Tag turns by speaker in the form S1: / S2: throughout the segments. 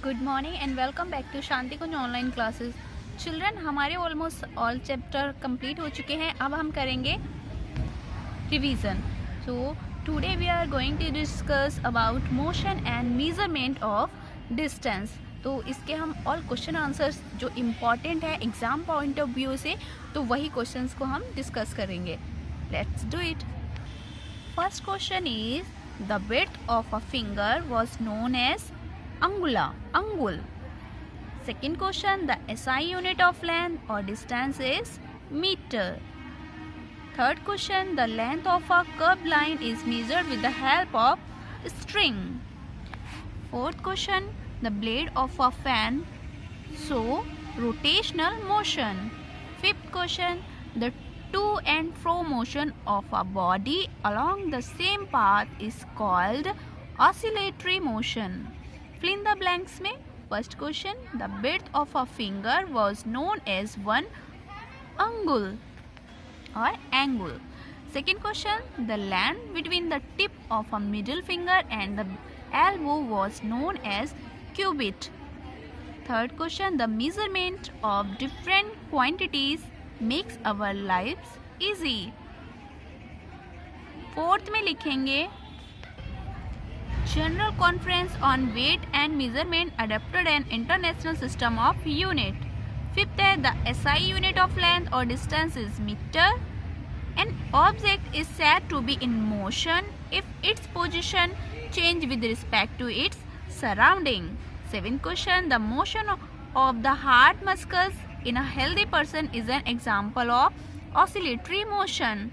S1: Good morning and welcome back to Shanti Kunj online classes. Children, हमारे almost all chapter complete हो चुके हैं। अब हम करेंगे revision. So today we are going to discuss about motion and measurement of distance. तो इसके हम ऑल क्वेश्चन आंसर्स जो इम्पॉर्टेंट है एग्जाम पॉइंट ऑफ व्यू से, तो वही क्वेश्चंस को हम डिस्कस करेंगे। Let's do it. First question is the width of a finger was known as angula, angul. Second question, the SI unit of length or distance is meter. Third question, the length of a curved line is measured with the help of string. Fourth question, the blade of a fan show rotational motion. Fifth question, the to and fro motion of a body along the same path is called oscillatory motion. Fill in the blanks में first question, the width of a finger was known as one angul or angle. Second question, the length between the tip of a middle finger and the elbow was known as cubit. Third question, the measurement of different quantities makes our lives easy. Fourth में लिखेंगे General Conference on Weight and Measurement adopted an international system of unit. Fifth है the SI unit of length or distance is meter. An object is said to be in motion if its position change with respect to its surrounding. Seventh question, the motion of the heart muscles in a healthy person is an example of oscillatory motion.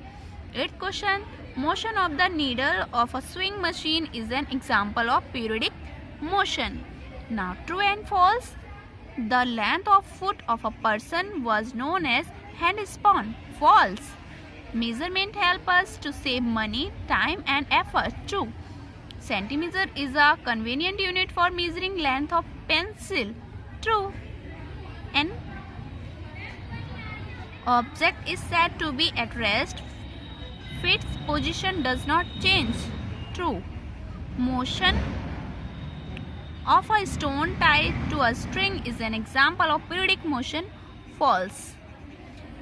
S1: Eighth question, motion of the needle of a sewing machine is an example of periodic motion. Now true and false, the length of foot of a person was known as handspan. False. Measurement help us to save money, time and effort. True. Centimeter is a convenient unit for measuring length of pencil. True. An object is said to be at rest. Its position does not change. True. Motion of a stone tied to a string is an example of periodic motion. False.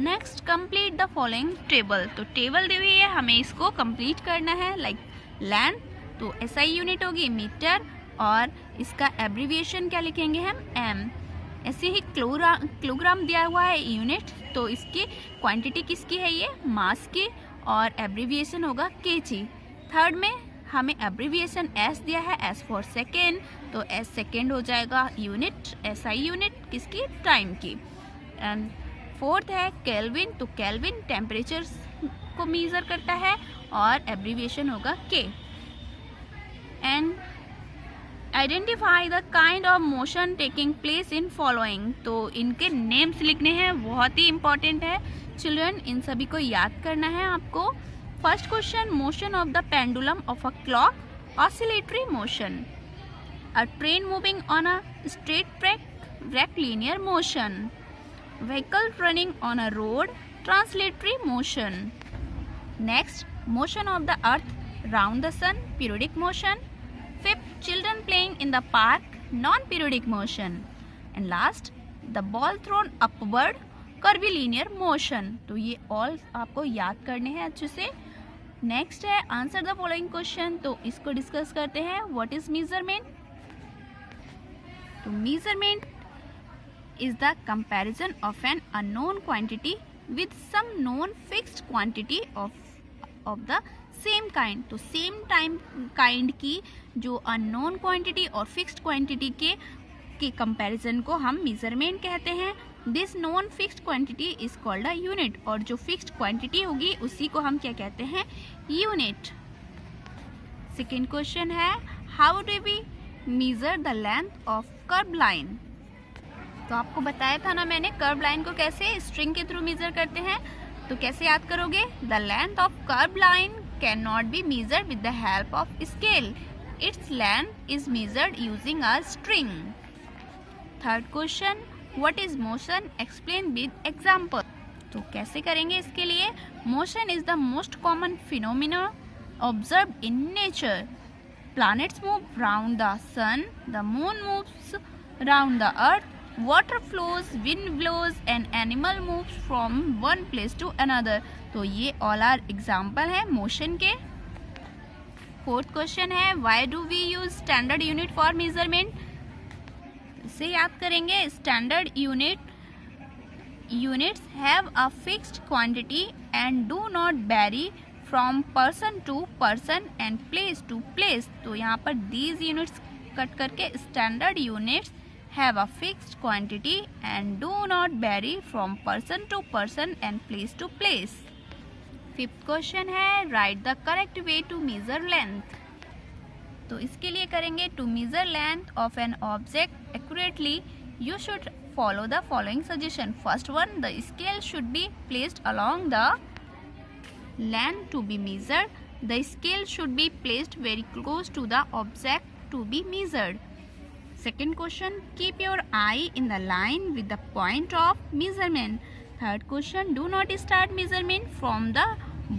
S1: Next, complete the following table. तो table दी हुई है, हमें इसको complete करना है। Like length, तो SI unit होगी metre और इसका एब्रीविएशन क्या लिखेंगे हम, M. ऐसे ही किलोग्राम दिया हुआ है यूनिट, तो इसकी क्वांटिटी किसकी है, ये मास की, और एब्रीविएशन होगा kg. थर्ड में हमें एब्रीविएशन S दिया है, S फॉर सेकेंड, तो S सेकेंड हो जाएगा यूनिट, SI यूनिट किसकी, टाइम की. एंड फोर्थ है केल्विन, तो केल्विन टेम्परेचर को मेजर करता है और एब्रीविएशन होगा K. And identify the kind of motion taking place in following, तो इनके नेम्स लिखने हैं, बहुत ही इंपॉर्टेंट है चिल्ड्रन, इन सभी को याद करना है आपको. First question, motion of the pendulum of a clock, oscillatory motion. A train moving on a straight track, rectilinear motion. Vehicle running on a road, translatory motion. Next, motion of the earth round the sun, periodic motion. Fifth, children playing in the park, non-periodic motion. And last, the ball thrown upward, curvilinear motion. तो ये all आपको याद करने हैं अच्छे से. Next है answer the following question, तो इसको डिस्कस करते हैं. What is measurement? तो measurement is the comparison of an unknown quantity with some known fixed quantity of the same kind. तो सेम टाइम काइंड की जो अननोन क्वांटिटी और फिक्स्ड क्वांटिटी के कंपैरिजन को हम मेजरमेंट कहते हैं. This non fixed quantity is called a unit, और जो फिक्स्ड क्वांटिटी होगी उसी को हम क्या कहते हैं, यूनिट. सेकेंड क्वेश्चन है, how do we measure the length of curve line. तो आपको बताया था ना मैंने, कर्व लाइन को कैसे स्ट्रिंग के थ्रू मेजर करते हैं. तो कैसे याद करोगे, the length of curve line cannot be measured with the help of scale. Its length is measured using a string. Third question, what is motion? Explain with example. तो कैसे करेंगे इसके लिए, motion is the most common phenomena observed in nature. planets move round the sun, the moon moves round the earth, water flows, wind blows and animal moves from one place to another. तो ये all are example है motion के. Fourth question है why do we use standard unit for measurement? इसे याद करेंगे. standard units have a fixed quantity and do not vary from person to person and place to place. तो यहाँ पर these units cut करके standard units have a fixed quantity and do not vary from person to person and place to place. Fifth question है write the correct way to measure length. तो इसके लिए करेंगे to measure length of an object accurately you should follow the following suggestion. First one, the scale should be placed along the length to be measured. The scale should be placed very close to the object to be measured. Second question, keep your eye in the line with the point of measurement. Third question, do not start measurement from the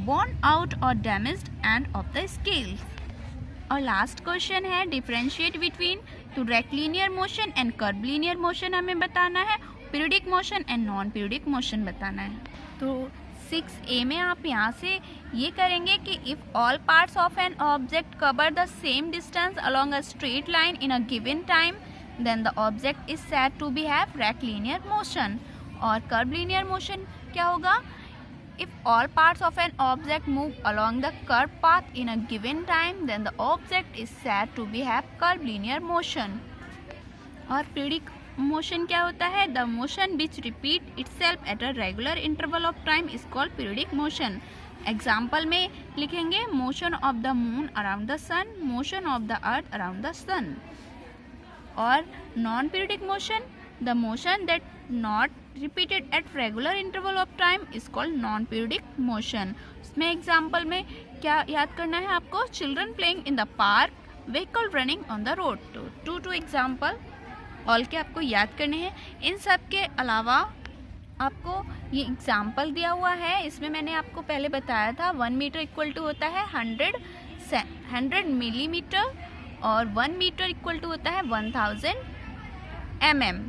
S1: worn out or damaged end of the scale. और last question है differentiate between two rectilinear motion and curvilinear motion हमें बताना है, periodic motion and non periodic motion बताना है. तो 6A में आप यहाँ से ये करेंगे कि if all parts of an object cover the same distance along a straight line in a given time then the object is said to be have rectilinear motion. और कर्वलिनियर मोशन क्या होगा? If all parts of an object move along the curved path in a given time, then the object is said to be have curvilinear motion. और periodic motion क्या होता है? The motion which repeat itself at a regular interval of time is called periodic motion. Example में लिखेंगे motion of the moon around the sun, motion of the earth around the sun. और non-periodic motion, the motion that not repeated at regular interval of time is called non-periodic motion. इसमें example में क्या याद करना है आपको? Children playing in the park, vehicle running on the road. तो to example all के आपको याद करने हैं. इन सब के अलावा आपको ये एग्जाम्पल दिया हुआ है, इसमें मैंने आपको पहले बताया था 1 मीटर इक्वल टू होता है 100 मिलीमीटर और 1 मीटर इक्वल टू होता है 1000 mm.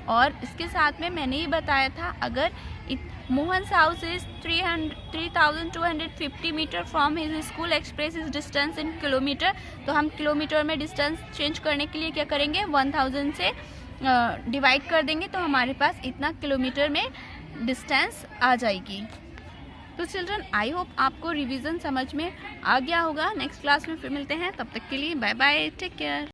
S1: और इसके साथ में मैंने ये बताया था अगर Mohan's house is 3250 metre from his school express is distance in kilometre, तो हम किलोमीटर में डिस्टेंस चेंज करने के लिए क्या करेंगे? 1000 से डिवाइड कर देंगे तो हमारे पास इतना किलोमीटर में डिस्टेंस आ जाएगी. तो चिल्ड्रन आई होप आपको रिवीजन समझ में आ गया होगा. नेक्स्ट क्लास में फिर मिलते हैं, तब तक के लिए बाय बाय, टेक केयर.